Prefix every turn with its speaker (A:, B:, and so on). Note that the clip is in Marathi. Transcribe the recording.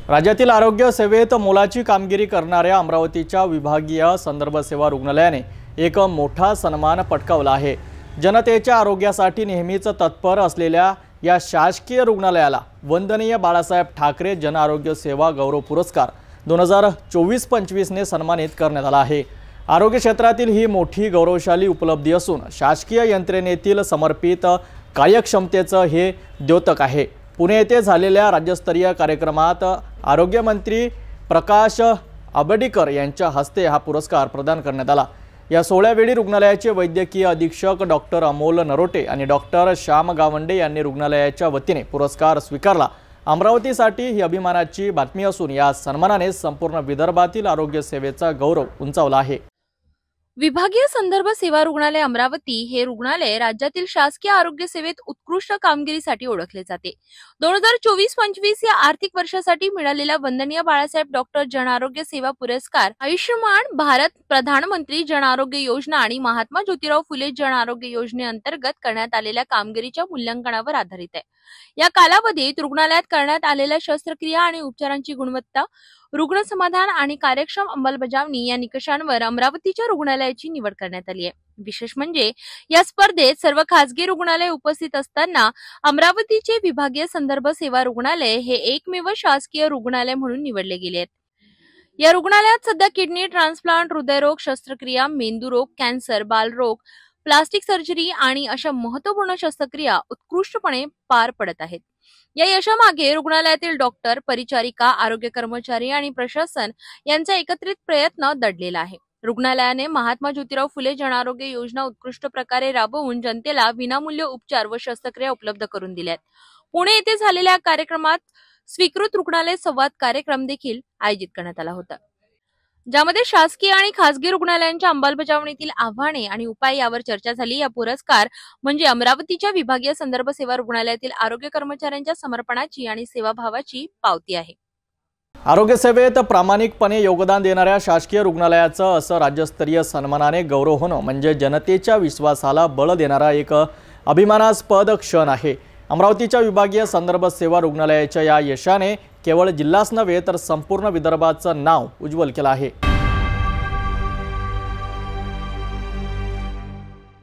A: राज्यातील आरोग्य सेवेत मोलाची कामगिरी करणाऱ्या अमरावतीच्या विभागीय संदर्भ सेवा रुग्णालयाने एक मोठा सन्मान पटकावला आहे। जनतेच्या आरोग्यासाठी नेहमीच तत्पर असलेल्या या शासकीय रुग्णालयाला वंदनीय बाळासाहेब ठाकरे जन आरोग्य सेवा गौरव पुरस्कार 2024-25 ने सन्मानित करण्यात आला आहे। आरोग्य क्षेत्रातील ही मोठी गौरवशाली उपलब्धी असून शासकीय यंत्रणेतील समर्पित कार्यक्षमतेचे हे द्योतक आहे। पुणे येथे झालेल्या राज्यस्तरीय कार्यक्रमात आरोग्य मंत्री प्रकाश आंबेडकर यांच्या हस्ते हा पुरस्कार प्रदान करण्यात आला। या सोहळ्यावेळी रुग्णालयाचे वैद्यकीय अधीक्षक डॉक्टर अमोल नरोटे आणि डॉक्टर श्याम गावंडे यांनी रुग्णालयाच्या वतीने पुरस्कार स्वीकारला। अमरावतीसाठी ही अभिमानाची बातमी असून या सन्मानाने संपूर्ण विदर्भातील आरोग्य सेवेचा गौरव उंचावला आहे।
B: विभागीय संदर्भ सेवा रुग्णालय अमरावती हे रुग्णालय राज्यातील शासकीय आरोग्य सेवेत उत्कृष्ट कामगिरीसाठी ओळखले जाते। 2024-25 या आर्थिक वर्षासाठी मिळालेला वंदनीय बाळासाहेब डॉक्टर जन आरोग्य सेवा पुरस्कार आयुष्यमान भारत प्रधानमंत्री जन आरोग्य योजना आणि महात्मा ज्योतिराव फुले जन आरोग्य योजनेअंतर्गत करण्यात आलेल्या कामगिरीच्या मूल्यांकनावर आधारित आहे। या कालावधीत रुग्णालयात करण्यात आलेल्या शस्त्रक्रिया आणि उपचारांची गुणवत्ता, रुग्ण समाधान आणि कार्यक्षम अंमलबजावणी या निकषांवर अमरावतीच्या रुग्णालयाची निवड करण्यात आली आहे। विशेष म्हणजे या स्पर्धेत सर्व खासगी रुग्णालय उपस्थित असताना अमरावतीचे विभागीय संदर्भ सेवा रुग्णालय हे एकमेव शासकीय रुग्णालय म्हणून निवडले गेले आहेत। या रुग्णालयात सध्या किडनी ट्रान्सप्लांट, हृदयरोग, शस्त्रक्रिया, मेंदूरोग, कॅन्सर, बालरोग, प्लास्टिक सर्जरी आणि अशा महत्त्वपूर्ण शस्त्रक्रिया उत्कृष्टपणे पार पडत आहेत। या यशामागे रुग्णालयातील डॉक्टर, परिचारिका, आरोग्य कर्मचारी आणि प्रशासन यांचा एकत्रित प्रयत्न दडलेला आहे। रुग्णालयाने महात्मा ज्योतिराव फुले जन आरोग्य योजना उत्कृष्ट प्रकारे राबवून जनतेला विनामूल्य उपचार व शस्त्रक्रिया उपलब्ध करून दिल्यात। पुणे येथे झालेल्या कार्यक्रमात स्वीकृत रुग्णालय संवाद कार्यक्रम देखील आयोजित करण्यात आला होता, ज्यामध्ये शासकीय आणि खासगी रुग्णालयांच्या अंमलबजावणीतील आव्हाने आणि उपाय यावर चर्चा झाली। या पुरस्कार म्हणजे अमरावतीच्या विभागीय संदर्भ सेवा रुग्णालयातील आरोग्य कर्मचाऱ्यांच्या समर्पणाची आणि सेवाभावाची पावती आहे।
A: आरोग्य सेवेत प्रामाणिकपणे योगदान देणाऱ्या शासकीय रुग्णालयाचं असं राज्यस्तरीय सन्मानाने गौरव होणं म्हणजे जनतेच्या विश्वासाला बळ देणारा एक अभिमानास्पद क्षण आहे। अमरावतीच्या विभागीय संदर्भ सेवा रुग्णालयाच्या या यशाने केवळ जिल्हाच नव्हे तर संपूर्ण विदर्भाचं नाव उज्ज्वल केलं आहे।